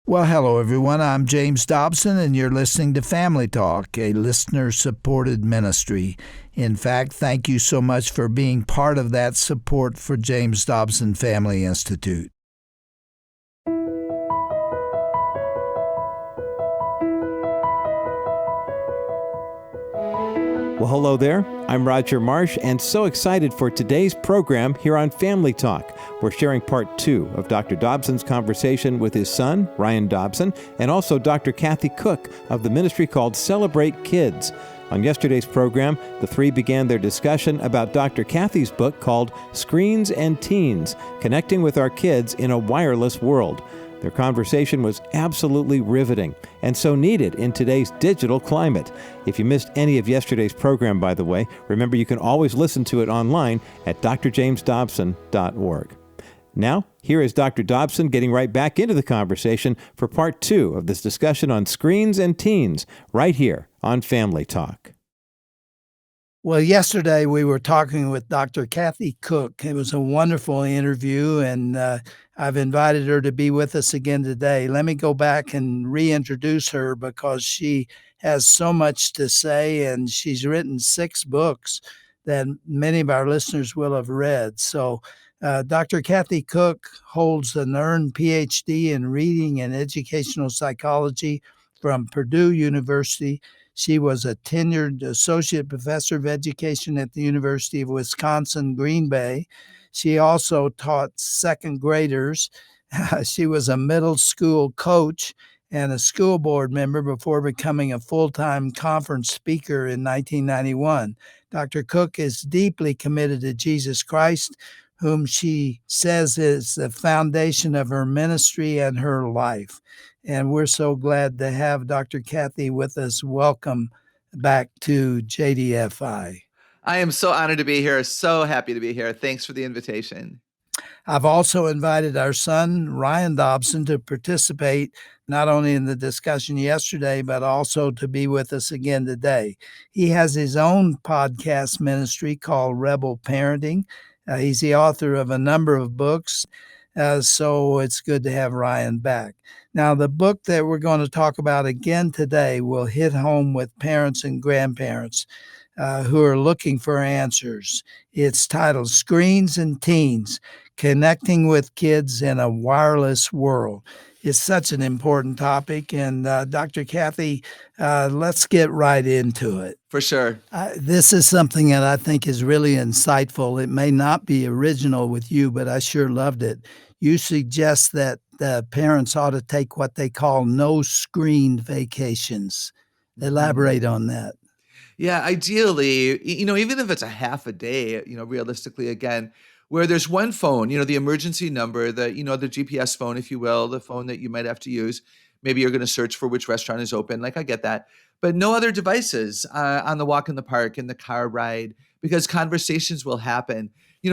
Well, hello, everyone. I'm James Dobson, and you're listening to Family Talk, a listener-supported ministry. In fact, thank you so much for being part of that support for James Dobson Family Institute. Well, hello there. I'm Roger Marsh, and so excited for today's program here on Family Talk. We're sharing part 2 of Dr. Dobson's conversation with his son, Ryan Dobson, and also Dr. Kathy Koch of the ministry called Celebrate Kids. On yesterday's program, the three began their discussion about Dr. Kathy's book called Screens and Teens, Connecting with Our Kids in a Wireless World. Their conversation was absolutely riveting and so needed in today's digital climate. If you missed any of yesterday's program, by the way, remember you can always listen to it online at drjamesdobson.org. Now, here is Dr. Dobson getting right back into the conversation for part 2 of this discussion on screens and teens, right here on Family Talk. Well, yesterday we were talking with Dr. Kathy Koch. It was a wonderful interview, and I've invited her to be with us again today. Let me go back and reintroduce her because she has so much to say, and she's written 6 books that many of our listeners will have read. So Dr. Kathy Koch holds an earned Ph.D. in reading and educational psychology from Purdue University. She was a tenured associate professor of education at the University of Wisconsin, Green Bay. She also taught second graders. She was a middle school coach and a school board member before becoming a full-time conference speaker in 1991. Dr. Koch is deeply committed to Jesus Christ, whom she says is the foundation of her ministry and her life. And we're so glad to have Dr. Kathy with us. Welcome back to JDFI. I am so honored to be here. So happy to be here. Thanks for the invitation. I've also invited our son, Ryan Dobson, to participate not only in the discussion yesterday, but also to be with us again today. He has his own podcast ministry called Rebel Parenting. He's the author of a number of books, so it's good to have Ryan back. Now, the book that we're going to talk about again today will hit home with parents and grandparents who are looking for answers. It's titled Screens and Teens, Connecting with Kids in a Wireless World. It's such an important topic, and Dr. Kathy, let's get right into it. For sure. This is something that I think is really insightful. It may not be original with you, but I sure loved it. You suggest that parents ought to take what they call no-screen vacations. Elaborate on that. Yeah, ideally, even if it's a half a day, realistically, again, where there's one phone, the emergency number, the GPS phone, if you will, the phone that you might have to use. Maybe you're going to search for which restaurant is open. Like, I get that. But no other devices on the walk in the park, in the car ride, because conversations will happen.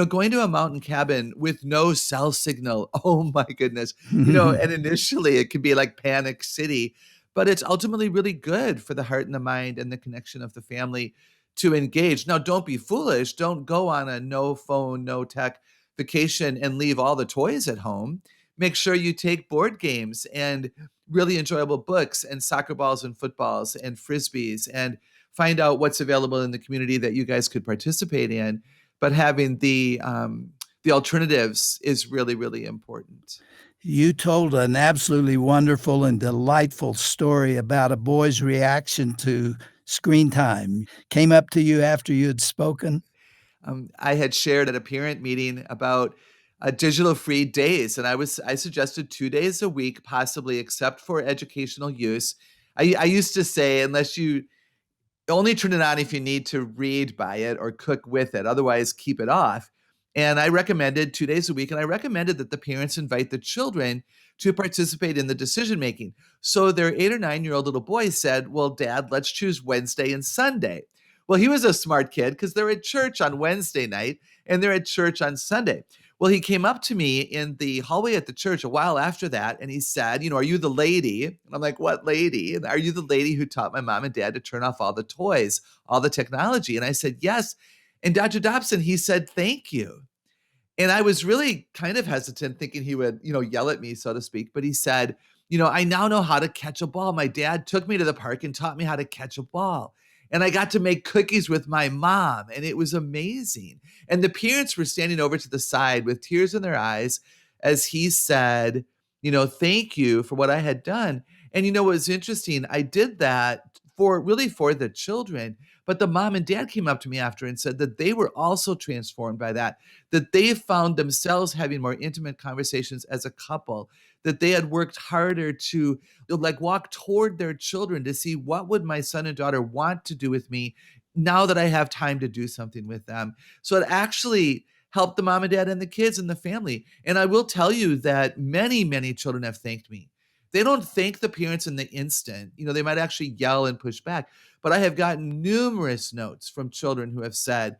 Going to a mountain cabin with no cell signal. Oh my goodness. And initially it can be like panic city, but it's ultimately really good for the heart and the mind and the connection of the family to engage. Now, don't be foolish. Don't go on a no phone, no tech vacation and leave all the toys at home. Make sure you take board games and really enjoyable books and soccer balls and footballs and frisbees, and find out what's available in the community that you guys could participate in. But having the alternatives is really, really important. You told an absolutely wonderful and delightful story about a boy's reaction to screen time. Came up to you after you had spoken. I had shared at a parent meeting about digital-free days, and I suggested 2 days a week, possibly, except for educational use. I used to say, unless you only turn it on if you need to read by it or cook with it. Otherwise, keep it off. And I recommended 2 days a week, and I recommended that the parents invite the children to participate in the decision making. So their 8 or 9-year-old little boy said, well, Dad, let's choose Wednesday and Sunday. Well, he was a smart kid because they're at church on Wednesday night and they're at church on Sunday. Well, he came up to me in the hallway at the church a while after that, and he said, are you the lady? And I'm like, what lady? And are you the lady who taught my mom and dad to turn off all the toys, all the technology? And I said, yes. And Dr. Dobson, he said, thank you. And I was really kind of hesitant, thinking he would, yell at me, so to speak. But he said, I now know how to catch a ball. My dad took me to the park and taught me how to catch a ball. And I got to make cookies with my mom, and it was amazing. And the parents were standing over to the side with tears in their eyes as he said, thank you for what I had done. And what was interesting, I did that for the children, but the mom and dad came up to me after and said that they were also transformed by that they found themselves having more intimate conversations as a couple, that they had worked harder to like walk toward their children to see what would my son and daughter want to do with me now that I have time to do something with them. So it actually helped the mom and dad and the kids and the family. And I will tell you that many, many children have thanked me. They don't thank the parents in the instant. They might actually yell and push back. But I have gotten numerous notes from children who have said,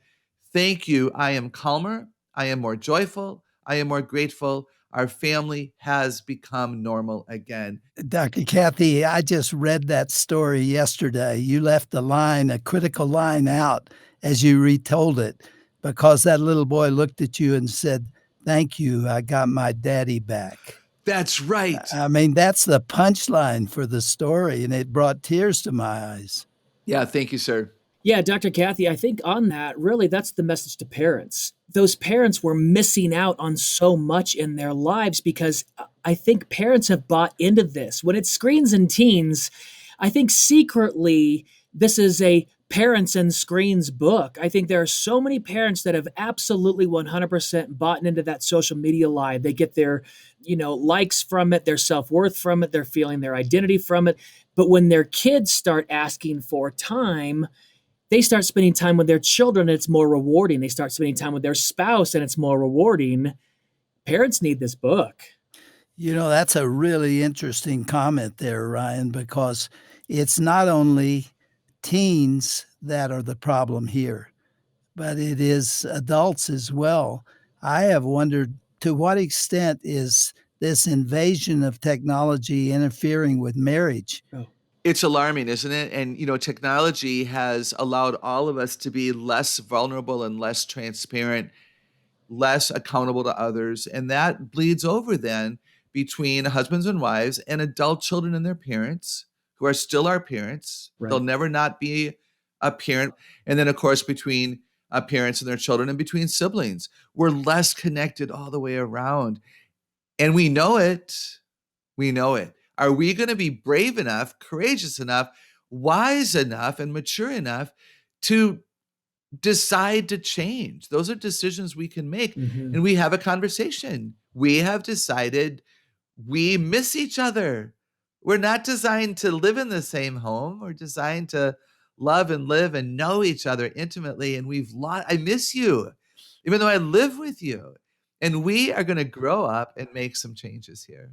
thank you. I am calmer. I am more joyful. I am more grateful. Our family has become normal again. Dr. Kathy, I just read that story yesterday. You left a critical line out as you retold it because that little boy looked at you and said, thank you, I got my daddy back. That's right. I mean, that's the punchline for the story, and it brought tears to my eyes. Yeah, thank you, sir. Yeah, Dr. Kathy, I think on that, really, that's the message to parents. Those parents were missing out on so much in their lives because I think parents have bought into this. When it's screens and teens, I think secretly this is a parents and screens book. I think there are so many parents that have absolutely 100% bought into that social media lie. They get their, likes from it, their self-worth from it, they're feeling their identity from it. But when their kids start asking for time, they start spending time with their children and it's more rewarding. They start spending time with their spouse and it's more rewarding. Parents need this book. That's a really interesting comment there, Ryan, because it's not only teens that are the problem here, but it is adults as well. I have wondered, to what extent is this invasion of technology interfering with marriage? Oh. It's alarming, isn't it? And, technology has allowed all of us to be less vulnerable and less transparent, less accountable to others. And that bleeds over then between husbands and wives and adult children and their parents, who are still our parents. Right. They'll never not be a parent. And then, of course, between parents and their children and between siblings, we're less connected all the way around. And we know it. We know it. Are we going to be brave enough, courageous enough, wise enough, and mature enough to decide to change? Those are decisions we can make. Mm-hmm. And we have a conversation. We have decided we miss each other. We're not designed to live in the same home. We're designed to love and live and know each other intimately. And I miss you, even though I live with you. And we are going to grow up and make some changes here.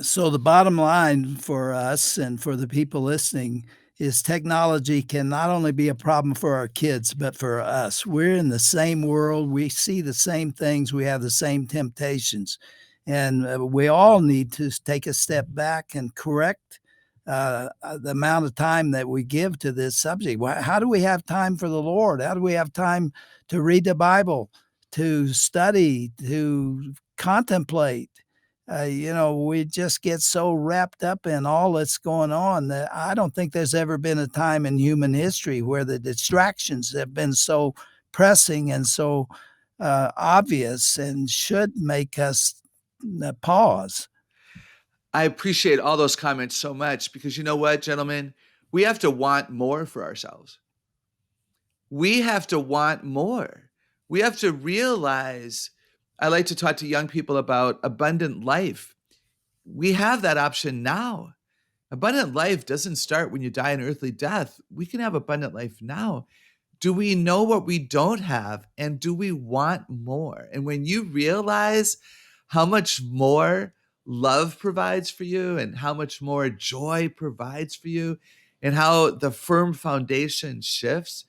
So the bottom line for us and for the people listening is technology can not only be a problem for our kids, but for us. We're in the same world. We see the same things. We have the same temptations. And we all need to take a step back and correct the amount of time that we give to this subject. How do we have time for the Lord? How do we have time to read the Bible, to study, to contemplate? We just get so wrapped up in all that's going on that I don't think there's ever been a time in human history where the distractions have been so pressing and so obvious and should make us pause. I appreciate all those comments so much because you know what, gentlemen? We have to want more for ourselves. We have to want more. We have to realize, I like to talk to young people about abundant life. We have that option now. Abundant life doesn't start when you die an earthly death. We can have abundant life now. Do we know what we don't have? And do we want more? And when you realize how much more love provides for you and how much more joy provides for you and how the firm foundation shifts,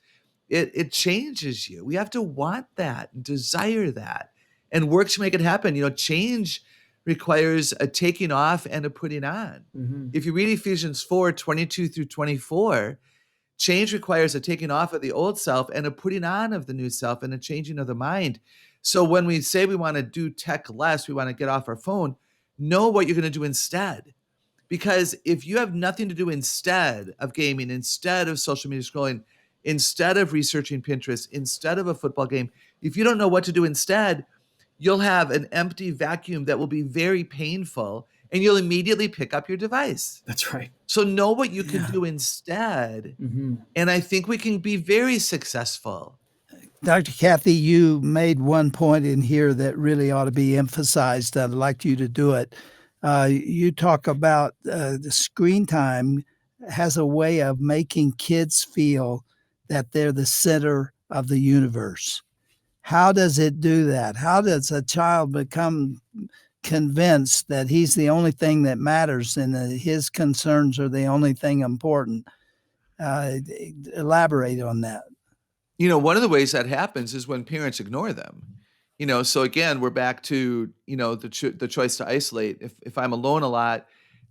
it changes you. We have to want that and desire that and work to make it happen. Change requires a taking off and a putting on. Mm-hmm. If you read Ephesians 4:22 through 24, change requires a taking off of the old self and a putting on of the new self and a changing of the mind. So when we say we want to do tech less, we want to get off our phone, know what you're going to do instead. Because if you have nothing to do instead of gaming, instead of social media scrolling, instead of researching Pinterest, instead of a football game, if you don't know what to do instead, you'll have an empty vacuum that will be very painful, and you'll immediately pick up your device. That's right. So know what you can Yeah. do instead. Hmm. And I think we can be very successful. Dr. Kathy, you made one point in here that really ought to be emphasized. I'd like you to do it. You talk about the screen time has a way of making kids feel that they're the center of the universe. How does it do that? How does a child become convinced that he's the only thing that matters and that his concerns are the only thing important? Elaborate on that. One of the ways that happens is when parents ignore them. So again, we're back to, the choice to isolate. If I'm alone a lot,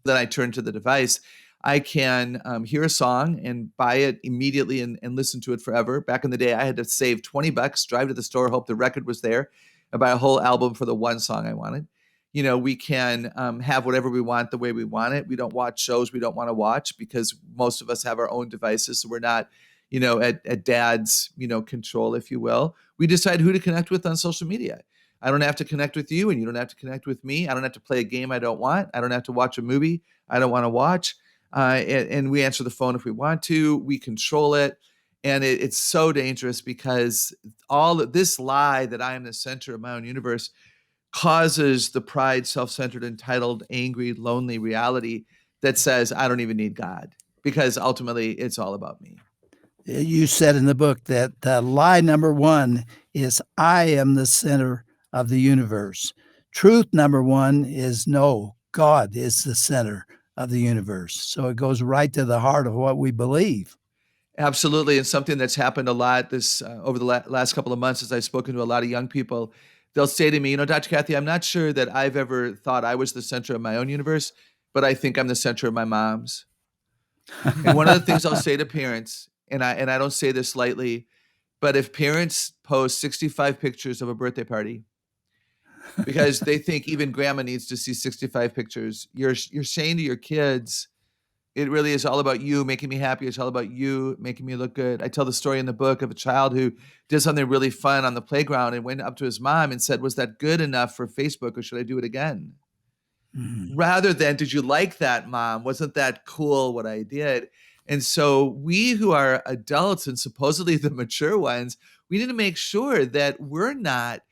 then I turn to the device. I can hear a song and buy it immediately and listen to it forever. Back in the day, I had to save $20, drive to the store, hope the record was there, and buy a whole album for the one song I wanted. We can have whatever we want the way we want it. We don't watch shows we don't want to watch because most of us have our own devices. So we're not, at dad's, control, if you will. We decide who to connect with on social media. I don't have to connect with you and you don't have to connect with me. I don't have to play a game I don't want. I don't have to watch a movie I don't want to watch. And we answer the phone if we want to. We control it. And it's so dangerous because all of this lie that I am the center of my own universe causes the pride, self-centered, entitled, angry, lonely reality that says, I don't even need God, because ultimately it's all about me. You said in the book that lie number one is I am the center of the universe. Truth number one is no, God is the center of the universe. So it goes right to the heart of what we believe. Absolutely. And something that's happened a lot this over the last couple of months as I've spoken to a lot of young people, they'll say to me, Dr. Kathy, I'm not sure that I've ever thought I was the center of my own universe, but I think I'm the center of my mom's. And one of the things I'll say to parents, and I don't say this lightly, but if parents post 65 pictures of a birthday party because they think even grandma needs to see 65 pictures, you're saying to your kids, it really is all about you making me happy. It's all about you making me look good. I tell the story in the book of a child who did something really fun on the playground and went up to his mom and said, was that good enough for Facebook or should I do it again? Rather than, did you like that, Mom? Wasn't that cool what I did? And so we who are adults and supposedly the mature ones, we need to make sure that we're not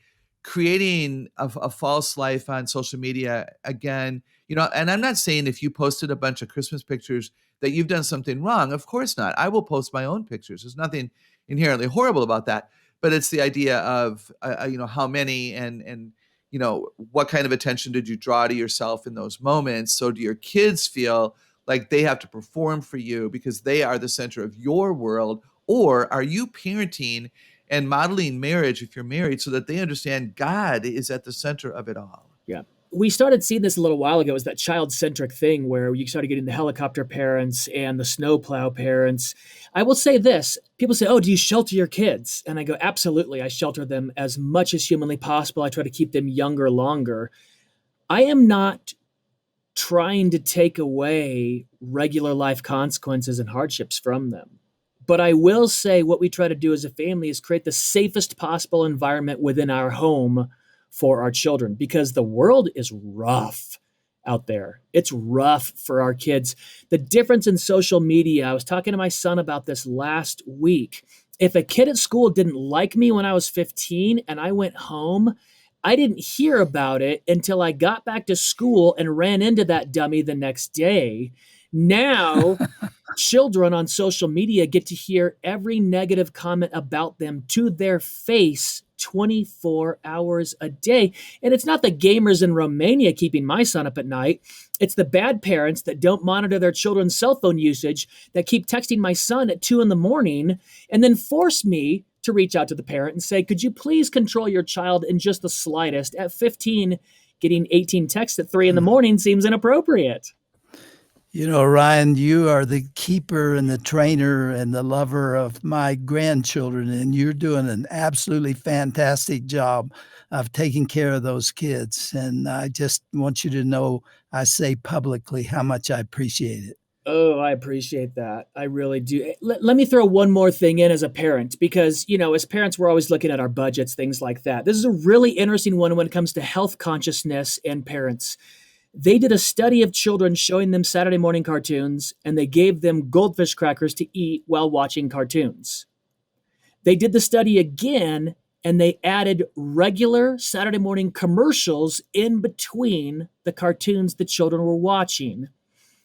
creating a false life on social media again. And I'm not saying if you posted a bunch of Christmas pictures that you've done something wrong. Of course not. I will post my own pictures. There's nothing inherently horrible about that. But it's the idea of, how many and what kind of attention did you draw to yourself in those moments? So do your kids feel like they have to perform for you because they are the center of your world? Or are you parenting and modeling marriage if you're married so that they understand God is at the center of it all? Yeah. We started seeing this a little while ago, is that child-centric thing where you started getting the helicopter parents and the snowplow parents. I will say this. People say, oh, do you shelter your kids? And I go, absolutely. I shelter them as much as humanly possible. I try to keep them younger longer. I am not trying to take away regular life consequences and hardships from them. But I will say what we try to do as a family is create the safest possible environment within our home for our children, because the world is rough out there. It's rough for our kids. The difference in social media, I was talking to my son about this last week. If a kid at school didn't like me when I was 15 and I went home, I didn't hear about it until I got back to school and ran into that dummy the next day. Now, children on social media get to hear every negative comment about them to their face 24 hours a day. And it's not the gamers in Romania keeping my son up at night. It's the bad parents that don't monitor their children's cell phone usage that keep texting my son at 2 a.m. and then force me to reach out to the parent and say, could you please control your child in just the slightest? At 15, getting 18 texts at 3 a.m. seems inappropriate. You know, Ryan, you are the keeper and the trainer and the lover of my grandchildren, and you're doing an absolutely fantastic job of taking care of those kids. And I just want you to know I say publicly how much I appreciate it. Oh, I appreciate that. I really do. Let me throw one more thing in as a parent, because, as parents, we're always looking at our budgets, things like that. This is a really interesting one when it comes to health consciousness and parents. They did a study of children showing them Saturday morning cartoons, and they gave them goldfish crackers to eat while watching cartoons. They did the study again, and they added regular Saturday morning commercials in between the cartoons the children were watching.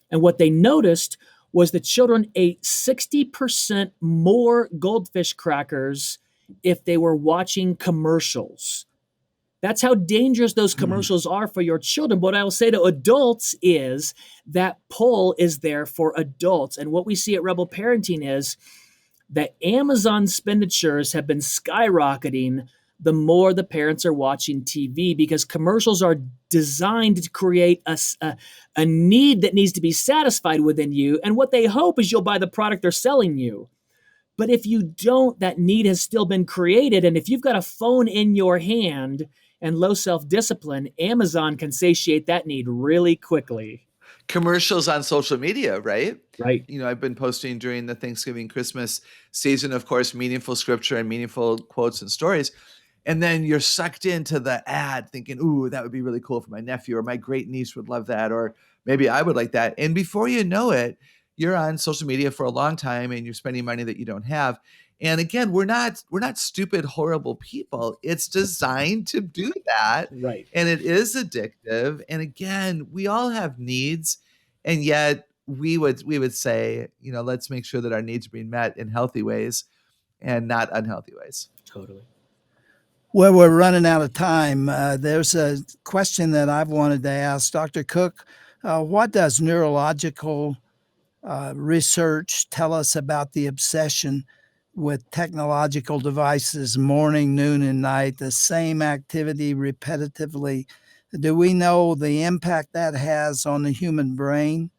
And what they noticed was the children ate 60% more goldfish crackers if they were watching commercials. That's how dangerous those commercials are for your children. What I will say to adults is that pull is there for adults. And what we see at Rebel Parenting is that Amazon expenditures have been skyrocketing the more the parents are watching TV, because commercials are designed to create a need that needs to be satisfied within you. And what they hope is you'll buy the product they're selling you. But if you don't, that need has still been created. And if you've got a phone in your hand and low self discipline, Amazon can satiate that need really quickly. Commercials on social media, right? Right. I've been posting during the Thanksgiving, Christmas season, of course, meaningful scripture and meaningful quotes and stories. And then you're sucked into the ad thinking, ooh, that would be really cool for my nephew, or my great niece would love that, or maybe I would like that. And before you know it, you're on social media for a long time and you're spending money that you don't have. And again, we're not stupid, horrible people. It's designed to do that. Right. And it is addictive. And again, we all have needs. And yet we would say, let's make sure that our needs are being met in healthy ways and not unhealthy ways. Totally. Well, we're running out of time. There's a question that I've wanted to ask Dr. Cook. What does neurological research tell us about the obsession with technological devices, morning, noon, and night, the same activity repetitively? Do we know the impact that has on the human brain?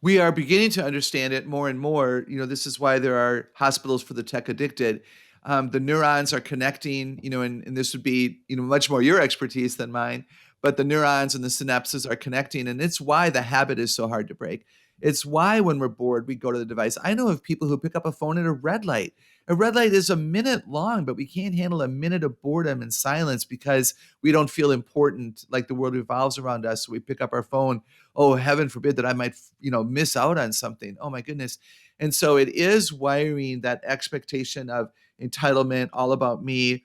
We are beginning to understand it more and more. This is why there are hospitals for the tech addicted. The neurons are connecting, and this would be, much more your expertise than mine, but the neurons and the synapses are connecting. And it's why the habit is so hard to break. It's why when we're bored, we go to the device. I know of people who pick up a phone at a red light. A red light is a minute long, but we can't handle a minute of boredom and silence because we don't feel important, like the world revolves around us. So we pick up our phone. Oh, heaven forbid that I might, miss out on something. Oh my goodness. And so it is wiring that expectation of entitlement, all about me,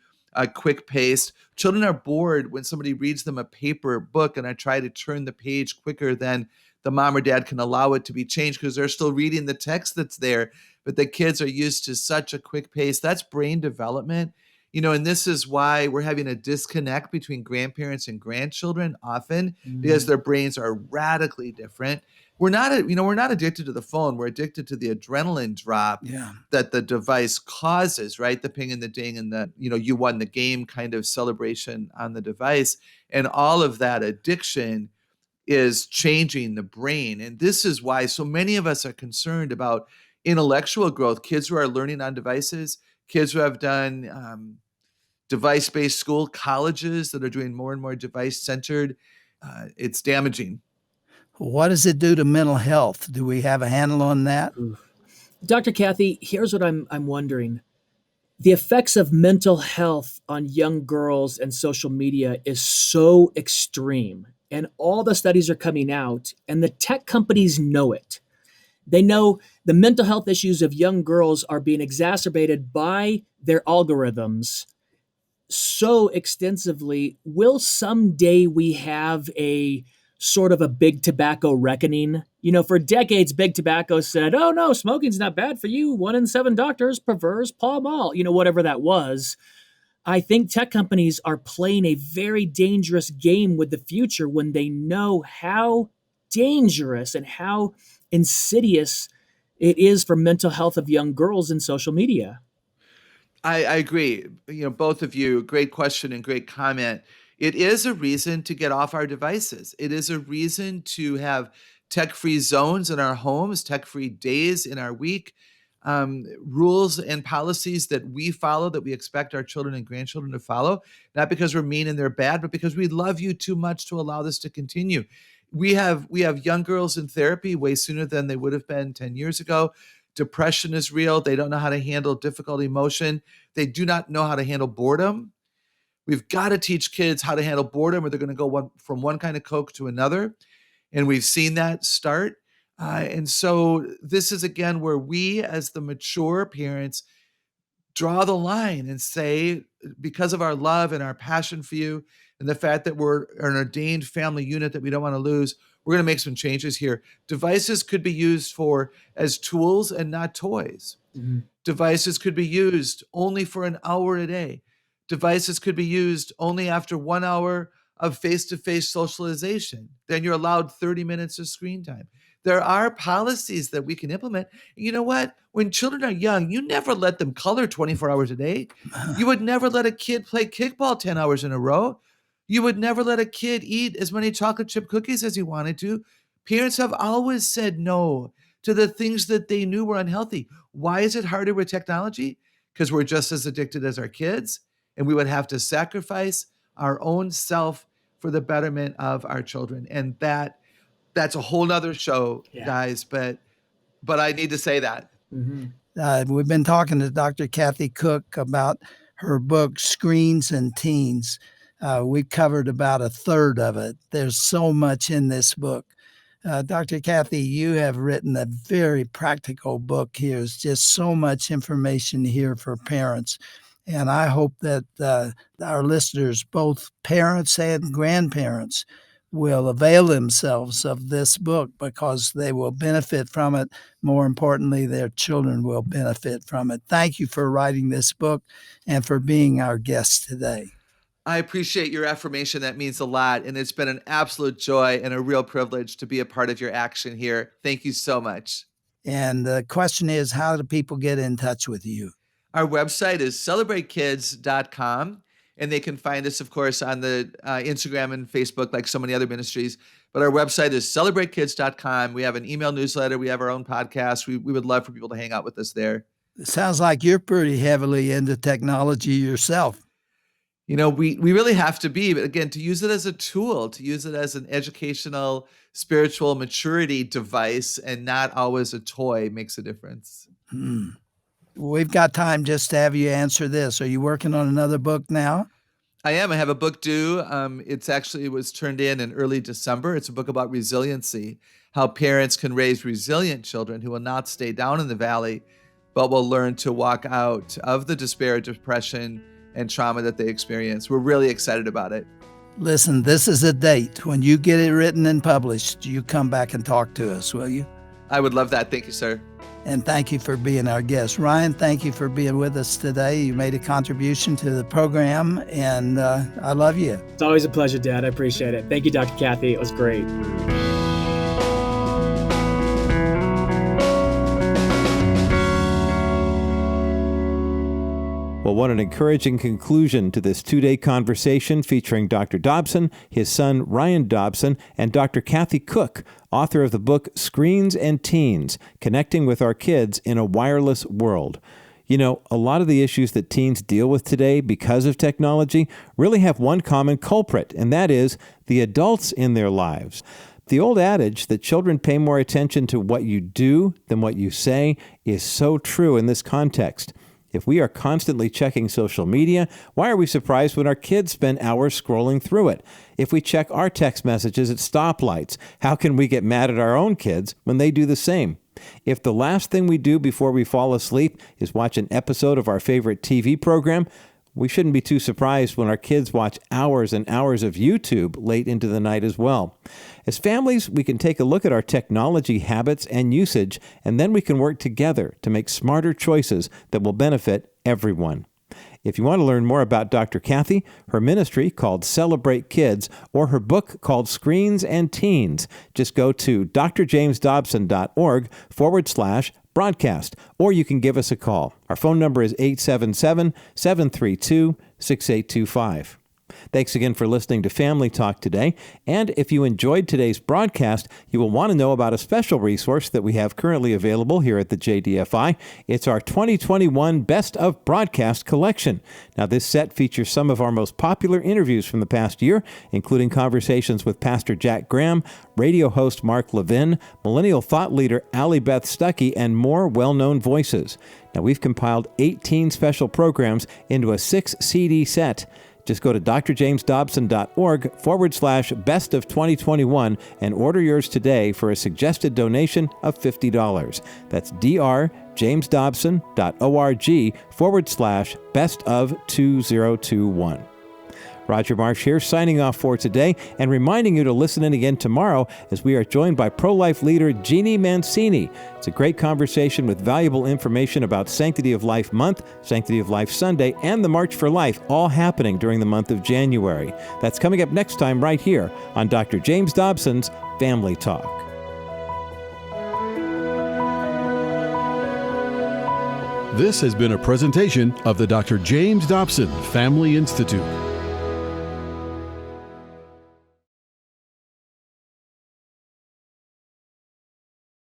quick paced. Children are bored when somebody reads them a paper book and I try to turn the page quicker than the mom or dad can allow it to be changed because they're still reading the text that's there. But the kids are used to such a quick pace. That's brain development. And this is why we're having a disconnect between grandparents and grandchildren often because their brains are radically different. We're not addicted to the phone. We're addicted to the adrenaline drop Yeah. that the device causes, right? The ping and the ding and the, you won the game kind of celebration on the device. And all of that addiction is changing the brain. And this is why so many of us are concerned about intellectual growth, kids who are learning on devices, kids who have done device-based school, colleges that are doing more and more device-centered. It's damaging. What does it do to mental health? Do we have a handle on that? Dr. Kathy, here's what I'm wondering. The effects of mental health on young girls and social media is so extreme. And all the studies are coming out, and the tech companies know it. They know the mental health issues of young girls are being exacerbated by their algorithms so extensively. Will someday we have a sort of a big tobacco reckoning? For decades, big tobacco said, oh no, smoking's not bad for you. 1 in 7 doctors prefers Pall Mall, whatever that was. I think tech companies are playing a very dangerous game with the future when they know how dangerous and how insidious it is for mental health of young girls in social media. I agree. Both of you, great question and great comment. It is a reason to get off our devices. It is a reason to have tech-free zones in our homes, tech-free days in our week, rules and policies that we follow, that we expect our children and grandchildren to follow, not because we're mean and they're bad, but because we love you too much to allow this to continue. We have young girls in therapy way sooner than they would have been 10 years ago. Depression is real. They don't know how to handle difficult emotion. They do not know how to handle boredom. We've got to teach kids how to handle boredom, or they're going to go from one kind of Coke to another. And we've seen that start. And so this is, again, where we as the mature parents draw the line and say, because of our love and our passion for you and the fact that we're an ordained family unit that we don't want to lose, we're going to make some changes here. Devices could be used as tools and not toys. Mhm. Devices could be used only for an hour a day. Devices could be used only after 1 hour of face-to-face socialization. Then you're allowed 30 minutes of screen time. There are policies that we can implement. You know what? When children are young, you never let them color 24 hours a day. You would never let a kid play kickball 10 hours in a row. You would never let a kid eat as many chocolate chip cookies as he wanted to. Parents have always said no to the things that they knew were unhealthy. Why is it harder with technology? Because we're just as addicted as our kids, and we would have to sacrifice our own self for the betterment of our children. And that's a whole nother show, Yeah. guys, but I need to say that. Mm-hmm. We've been talking to Dr. Kathy Koch about her book, Screens and Teens. We've covered about a third of it. There's so much in this book. Dr. Kathy, you have written a very practical book here. There's just so much information here for parents. And I hope that our listeners, both parents and grandparents, will avail themselves of this book because they will benefit from it. More importantly, their children will benefit from it. Thank you for writing this book and for being our guest today. I appreciate your affirmation. That means a lot. And it's been an absolute joy and a real privilege to be a part of your action here. Thank you so much. And the question is, how do people get in touch with you? Our website is celebratekids.com. And they can find us, of course, on the Instagram and Facebook, like so many other ministries. But our website is celebratekids.com. We have an email newsletter. We have our own podcast. We would love for people to hang out with us there. It sounds like you're pretty heavily into technology yourself. You know, we really have to be, but again, to use it as a tool, to use it as an educational, spiritual maturity device and not always a toy makes a difference. We've got time just to have you answer this. Are you working on another book now? I am. I have a book due. It was turned in early December. It's a book about resiliency, how parents can raise resilient children who will not stay down in the valley, but will learn to walk out of the despair, depression, and trauma that they experience. We're really excited about it. Listen, this is a date. When you get it written and published, you come back and talk to us, will you? I would love that. Thank you, sir. And thank you for being our guest. Ryan, thank you for being with us today. You made a contribution to the program, and I love you. It's always a pleasure, Dad. I appreciate it. Thank you, Dr. Kathy. It was great. Well, what an encouraging conclusion to this two-day conversation featuring Dr. Dobson, his son Ryan Dobson, and Dr. Kathy Koch, author of the book Screens and Teens, Connecting with Our Kids in a Wireless World. You know, a lot of the issues that teens deal with today because of technology really have one common culprit, and that is the adults in their lives. The old adage that children pay more attention to what you do than what you say is so true in this context. If we are constantly checking social media, why are we surprised when our kids spend hours scrolling through it? If we check our text messages at stoplights, how can we get mad at our own kids when they do the same? If the last thing we do before we fall asleep is watch an episode of our favorite TV program, we shouldn't be too surprised when our kids watch hours and hours of YouTube late into the night as well. As families, we can take a look at our technology habits and usage, and then we can work together to make smarter choices that will benefit everyone. If you want to learn more about Dr. Kathy, her ministry called Celebrate Kids, or her book called Screens and Teens, just go to drjamesdobson.org/broadcast, or you can give us a call. Our phone number is 877-732-6825. Thanks again for listening to Family Talk today. And if you enjoyed today's broadcast, you will want to know about a special resource that we have currently available here at the JDFI. It's our 2021 Best of Broadcast collection. Now, this set features some of our most popular interviews from the past year, including conversations with Pastor Jack Graham, radio host Mark Levin, millennial thought leader Allie Beth Stuckey, and more well-known voices. Now, we've compiled 18 special programs into a 6-CD set. Just go to drjamesdobson.org/best of 2021 and order yours today for a suggested donation of $50. That's drjamesdobson.org/best of 2021. Roger Marsh here, signing off for today and reminding you to listen in again tomorrow as we are joined by pro-life leader Jeannie Mancini. It's a great conversation with valuable information about Sanctity of Life Month, Sanctity of Life Sunday, and the March for Life, all happening during the month of January. That's coming up next time right here on Dr. James Dobson's Family Talk. This has been a presentation of the Dr. James Dobson Family Institute.